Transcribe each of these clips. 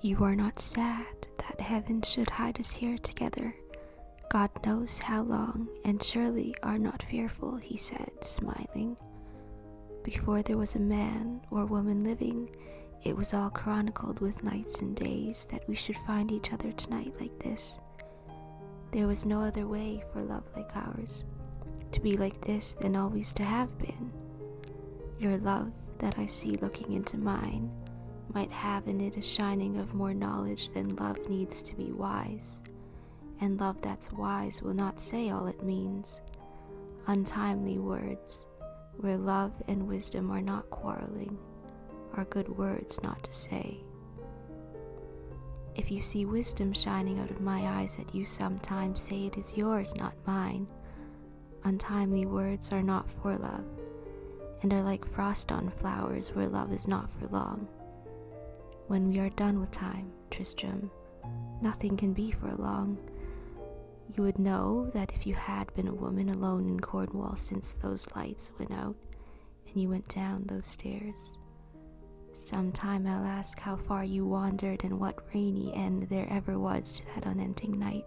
You are not sad that heaven should hide us here together. God knows how long, and surely are not fearful, he said, smiling. Before there was a man or woman living, it was all chronicled with nights and days that we should find each other tonight like this. There was no other way for love like ours, to be like this than always to have been. Your love that I see looking into mine might have in it a shining of more knowledge than love needs to be wise, and love that's wise will not say all it means. Untimely words, where love and wisdom are not quarreling, are good words not to say. If you see wisdom shining out of my eyes that you sometimes say it is yours, not mine. Untimely words are not for love, and are like frost on flowers where love is not for long. When we are done with time, Tristram, nothing can be for long. You would know that if you had been a woman alone in Cornwall since those lights went out, and you went down those stairs. Sometime I'll ask how far you wandered and what rainy end there ever was to that unending night.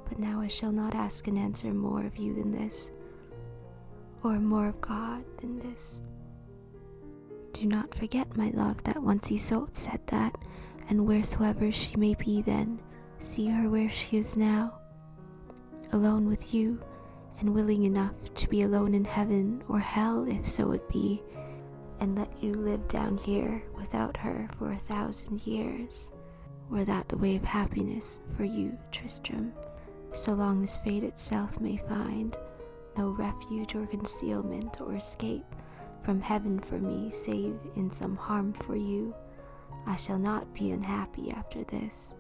But now I shall not ask and answer more of you than this, or more of God than this. Do not forget, my love, that once Isolde said that, and wheresoever she may be then, see her where she is now, alone with you, and willing enough to be alone in heaven or hell if so it be, and let you live down here without her for 1,000 years. Were that the way of happiness for you, Tristram, so long as fate itself may find no refuge or concealment or escape from heaven for me save in some harm for you, I shall not be unhappy after this.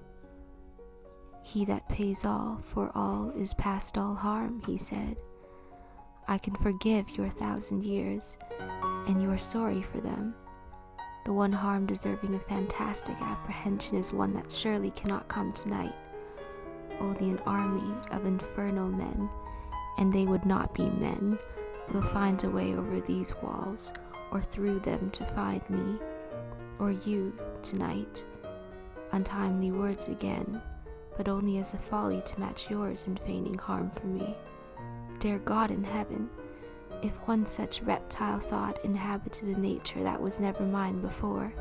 He that pays all for all is past all harm, he said. I can forgive your 1,000 years, and you are sorry for them. The one harm deserving of fantastic apprehension is one that surely cannot come tonight. Only an army of infernal men, and they would not be men, will find a way over these walls, or through them to find me, or you, tonight. Untimely words again, but only as a folly to match yours in feigning harm for me. Dear God in heaven, if one such reptile thought inhabited a nature that was never mine before,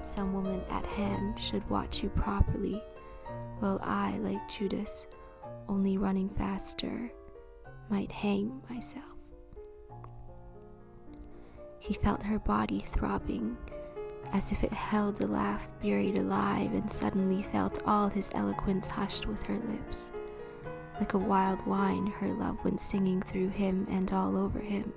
some woman at hand should watch you properly, while I, like Judas, only running faster, might hang myself. He felt her body throbbing, as if it held a laugh buried alive, and suddenly felt all his eloquence hushed with her lips. Like a wild wine her love went singing through him and all over him,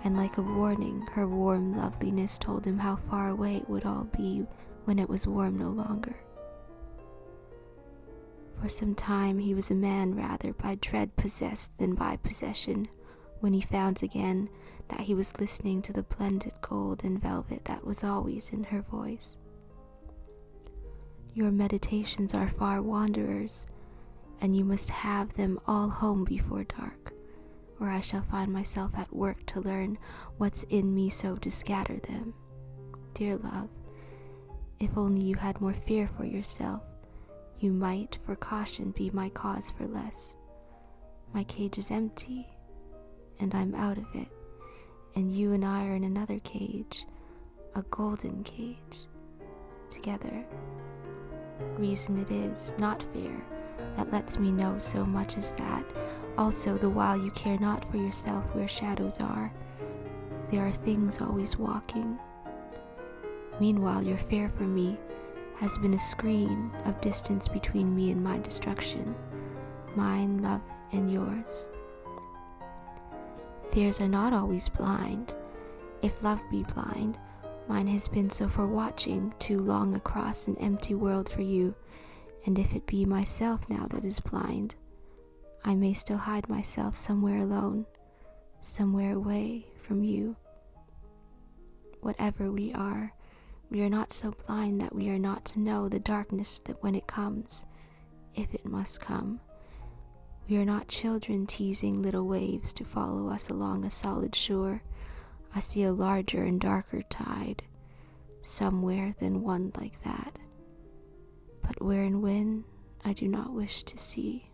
and like a warning her warm loveliness told him how far away it would all be when it was warm no longer. For some time he was a man rather by dread possessed than by possession, when he found again that he was listening to the blended gold and velvet that was always in her voice. Your meditations are far wanderers, and you must have them all home before dark, or I shall find myself at work to learn what's in me so to scatter them. Dear love, if only you had more fear for yourself, you might for caution be my cause for less. My cage is empty, and I'm out of it, and you and I are in another cage, a golden cage, together. Reason it is, not fear, that lets me know so much as that. Also, the while you care not for yourself where shadows are, there are things always walking. Meanwhile, your fear for me has been a screen of distance between me and my destruction, mine, love, and yours. Fears are not always blind. If love be blind, mine has been so for watching too long across an empty world for you, and if it be myself now that is blind, I may still hide myself somewhere alone, somewhere away from you. Whatever we are not so blind that we are not to know the darkness that when it comes, if it must come. We are not children teasing little waves to follow us along a solid shore. I see a larger and darker tide, somewhere than one like that. But where and when, I do not wish to see.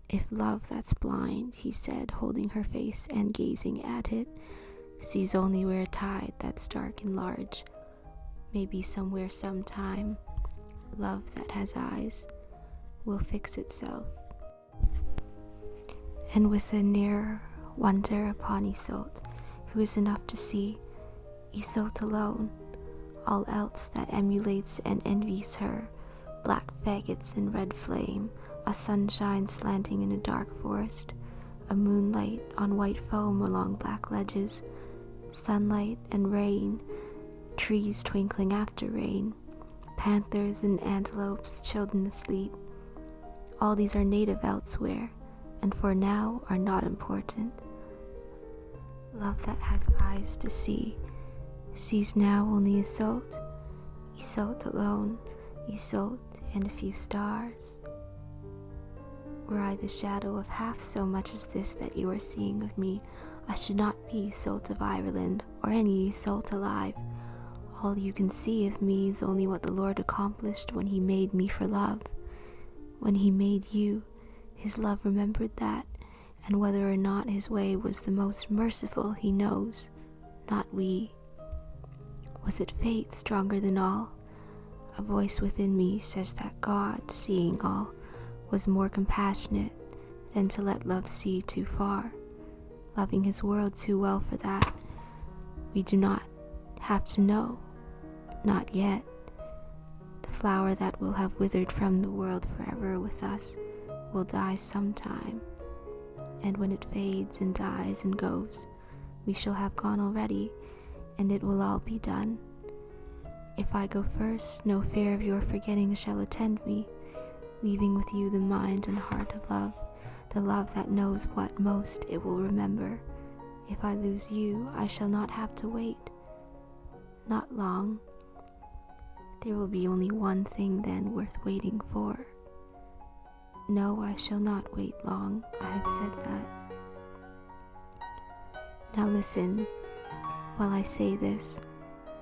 If love that's blind, he said, holding her face and gazing at it, sees only where a tide that's dark and large, maybe somewhere sometime, love that has eyes will fix itself. And with a nearer wonder upon Isolde, who is enough to see, Isolde alone, all else that emulates and envies her, black faggots and red flame, a sunshine slanting in a dark forest, a moonlight on white foam along black ledges, sunlight and rain, trees twinkling after rain, panthers and antelopes, children asleep. All these are native elsewhere, and for now are not important. Love that has eyes to see, sees now only Isolde, Isolde alone, Isolde and a few stars. Were I the shadow of half so much as this that you are seeing of me, I should not be Isolde of Ireland, or any Isolde alive. All you can see of me is only what the Lord accomplished when he made me for love. When he made you, his love remembered that, and whether or not his way was the most merciful he knows, not we. Was it fate stronger than all? A voice within me says that God, seeing all, was more compassionate than to let love see too far, loving his world too well for that. We do not have to know, not yet. The flower that will have withered from the world forever with us will die sometime, and when it fades and dies and goes, we shall have gone already, and it will all be done. If I go first, no fear of your forgetting shall attend me, leaving with you the mind and heart of love, the love that knows what most it will remember. If I lose you, I shall not have to wait. Not long. There will be only one thing then worth waiting for. No, I shall not wait long, I have said that. Now listen, while I say this,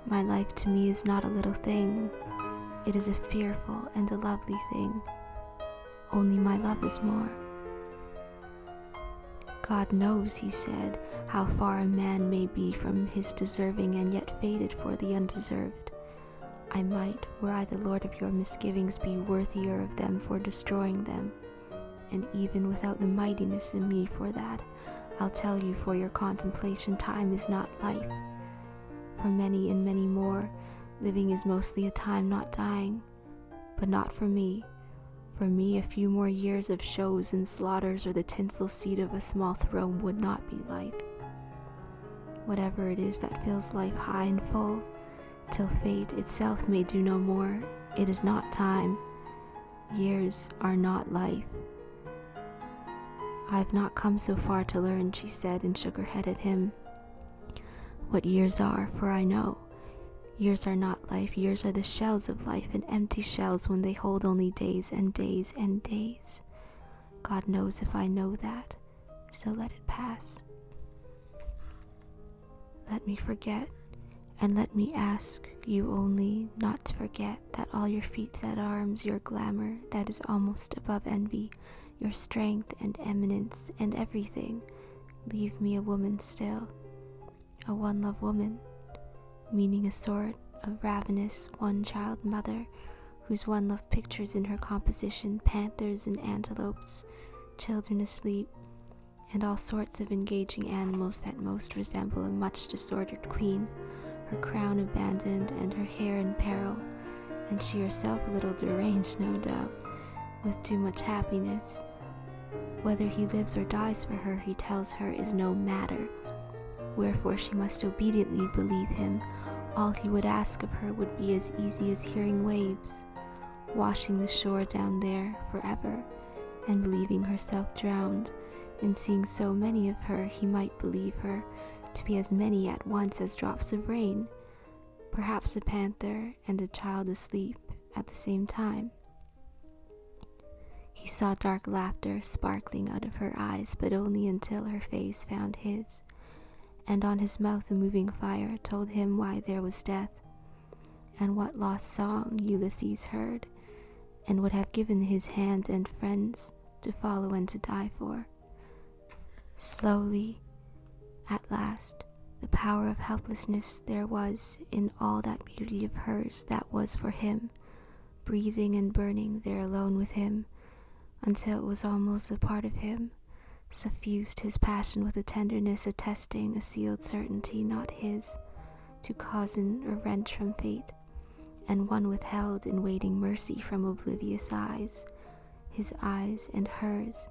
my life to me is not a little thing. It is a fearful and a lovely thing. Only my love is more. God knows, he said, how far a man may be from his deserving and yet fated for the undeserved. I might, were I the Lord of your misgivings, be worthier of them for destroying them. And even without the mightiness in me for that, I'll tell you for your contemplation, time is not life. For many and many more, living is mostly a time not dying. But not for me. For me, a few more years of shows and slaughters or the tinsel seat of a small throne would not be life. Whatever it is that fills life high and full, till fate itself may do no more, it is not time. Years are not life. I have not come so far to learn, she said, and shook her head at him, what years are, for I know. Years are not life, years are the shells of life, and empty shells when they hold only days and days and days. God knows if I know that, so let it pass. Let me forget, and let me ask you only not to forget that all your feats at arms, your glamour that is almost above envy, your strength and eminence and everything, leave me a woman still, a one-love woman, meaning a sort of ravenous one-child mother whose one-love pictures in her composition panthers and antelopes, children asleep, and all sorts of engaging animals that most resemble a much disordered queen, her crown abandoned and her hair in peril, and she herself a little deranged, no doubt, with too much happiness. Whether he lives or dies for her, he tells her, is no matter. Wherefore she must obediently believe him. All he would ask of her would be as easy as hearing waves, washing the shore down there forever, and believing herself drowned. In seeing so many of her, he might believe her to be as many at once as drops of rain, perhaps a panther and a child asleep at the same time. He saw dark laughter sparkling out of her eyes, but only until her face found his, and on his mouth a moving fire told him why there was death, and what lost song Ulysses heard, and would have given his hands and friends to follow and to die for. Slowly, at last, the power of helplessness there was in all that beauty of hers that was for him, breathing and burning there alone with him, until it was almost a part of him, suffused his passion with a tenderness attesting a sealed certainty not his, to cozen or wrench from fate, and one withheld in waiting mercy from oblivious eyes, his eyes and hers,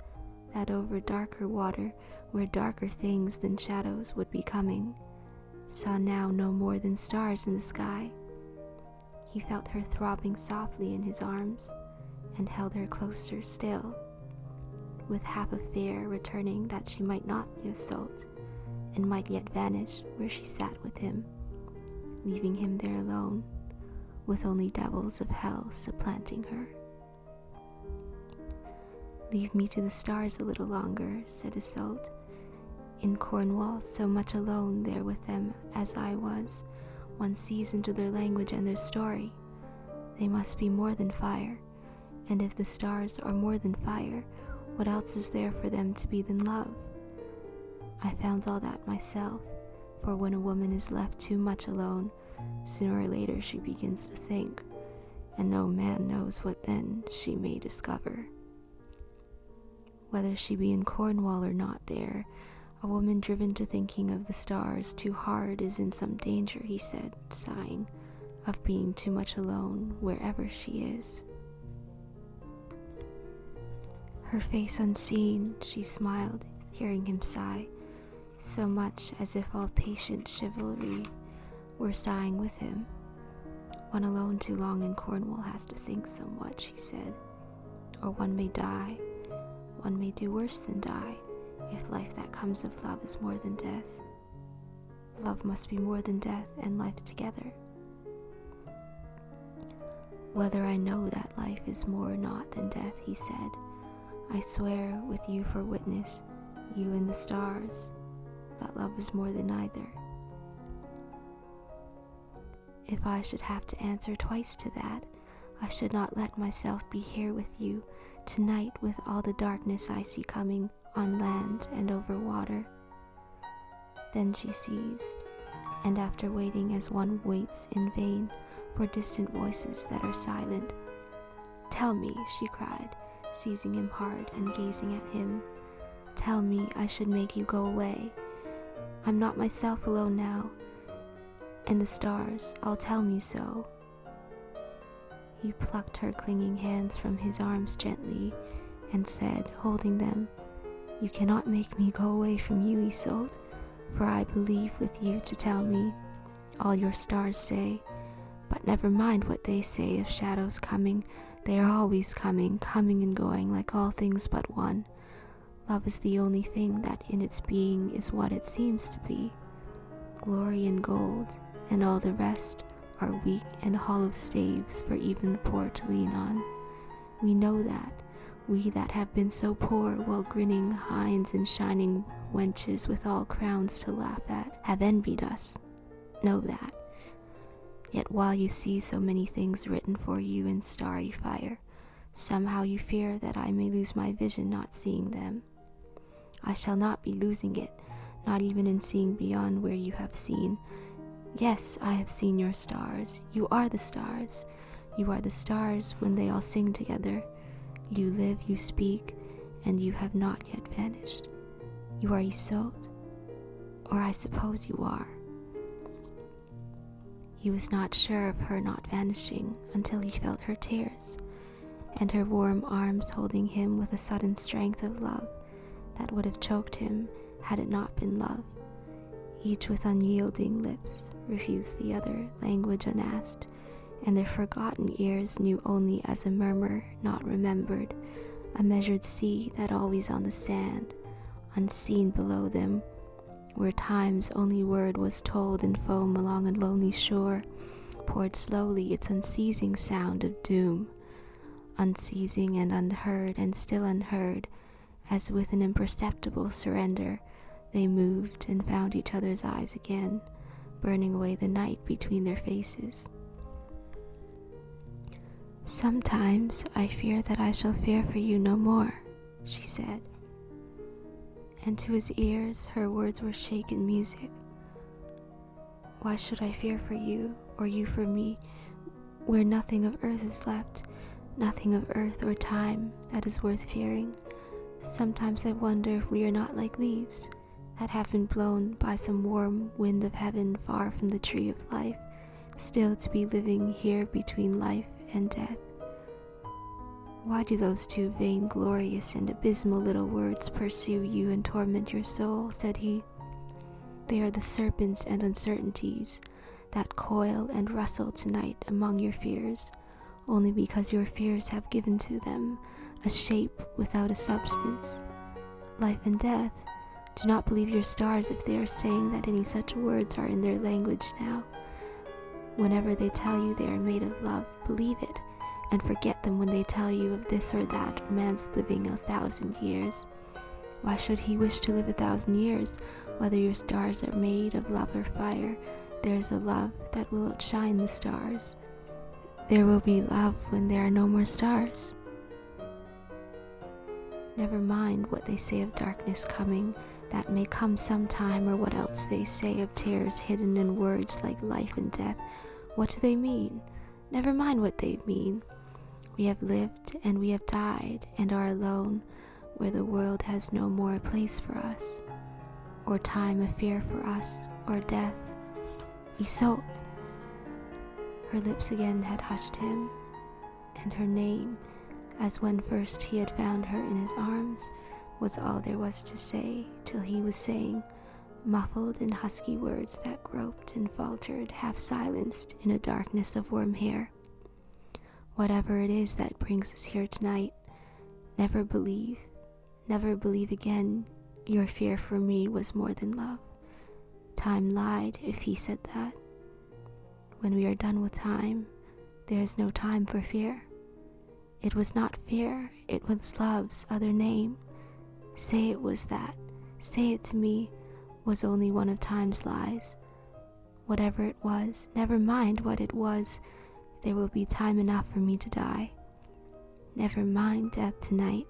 that over darker water, where darker things than shadows would be coming, saw now no more than stars in the sky. He felt her throbbing softly in his arms, and held her closer still, with half a fear returning that she might not be a salt, and might yet vanish where she sat with him, leaving him there alone, with only devils of hell supplanting her. "Leave me to the stars a little longer," said Isolde. "In Cornwall, so much alone there with them as I was, one sees into their language and their story. They must be more than fire, and if the stars are more than fire, what else is there for them to be than love? I found all that myself, for when a woman is left too much alone, sooner or later she begins to think, and no man knows what then she may discover. Whether she be in Cornwall or not there, a woman driven to thinking of the stars too hard is in some danger," he said, sighing, "of being too much alone wherever she is." Her face unseen, she smiled, hearing him sigh, so much as if all patient chivalry were sighing with him. "One alone too long in Cornwall has to think somewhat," she said, "or one may die. One may do worse than die, if life that comes of love is more than death. Love must be more than death and life together." "Whether I know that life is more or not than death," he said, "I swear with you for witness, you and the stars, that love is more than either." "If I should have to answer twice to that, I should not let myself be here with you tonight with all the darkness I see coming on land and over water." Then she ceased, and after waiting as one waits in vain for distant voices that are silent, "Tell me," she cried, seizing him hard and gazing at him, "tell me I should make you go away. I'm not myself alone now, and the stars all tell me so." He plucked her clinging hands from his arms gently and said, holding them, "You cannot make me go away from you, Isolde, for I believe with you to tell me all your stars say. But never mind what they say of shadows coming. They are always coming, coming and going like all things but one. Love is the only thing that in its being is what it seems to be. Glory and gold, and all the rest are weak and hollow staves for even the poor to lean on. We know that, we that have been so poor while grinning hinds and shining wenches with all crowns to laugh at, have envied us. Know that. Yet while you see so many things written for you in starry fire, somehow you fear that I may lose my vision not seeing them. I shall not be losing it, not even in seeing beyond where you have seen. Yes, I have seen your stars. You are the stars. You are the stars when they all sing together. You live, you speak, and you have not yet vanished. You are Isolde, or I suppose you are." He was not sure of her not vanishing until he felt her tears, and her warm arms holding him with a sudden strength of love that would have choked him had it not been love. Each with unyielding lips refused the other language unasked, and their forgotten ears knew only as a murmur not remembered, a measured sea that always on the sand, unseen below them, where time's only word was told in foam along a lonely shore, poured slowly its unceasing sound of doom, unceasing and unheard and still unheard, as with an imperceptible surrender they moved and found each other's eyes again, burning away the night between their faces. Sometimes I fear that I shall fear for you no more, she said. And to his ears her words were shaken music. Why should I fear for you, or you for me, where nothing of earth is left, nothing of earth or time that is worth fearing? Sometimes I wonder if we are not like leaves that have been blown by some warm wind of heaven far from the tree of life, still to be living here between life and death. Why do those two vainglorious and abysmal little words pursue you and torment your soul? Said he. They are the serpents and uncertainties that coil and rustle tonight among your fears, only because your fears have given to them a shape without a substance. Life and death. Do not believe your stars if they are saying that any such words are in their language now. Whenever they tell you they are made of love, believe it, and forget them when they tell you of this or that man's living 1,000 years. Why should he wish to live 1,000 years? Whether your stars are made of love or fire, there is a love that will outshine the stars. There will be love when there are no more stars. Never mind what they say of darkness coming, that may come sometime, or what else they say of terrors hidden in words like life and death. What do they mean? Never mind what they mean. We have lived and we have died and are alone, where the world has no more place for us, or time a fear for us, or death. Isolde! Her lips again had hushed him, and her name, as when first he had found her in his arms, was all there was to say, till he was saying, muffled in husky words that groped and faltered, half silenced in a darkness of warm hair. Whatever it is that brings us here tonight, never believe again your fear for me was more than love. Time lied if he said that. When we are done with time, there is no time for fear. It was not fear, it was love's other name. Say it was that. Say it to me was only one of time's lies. Whatever it was, never mind what it was, there will be time enough for me to die. Never mind death tonight.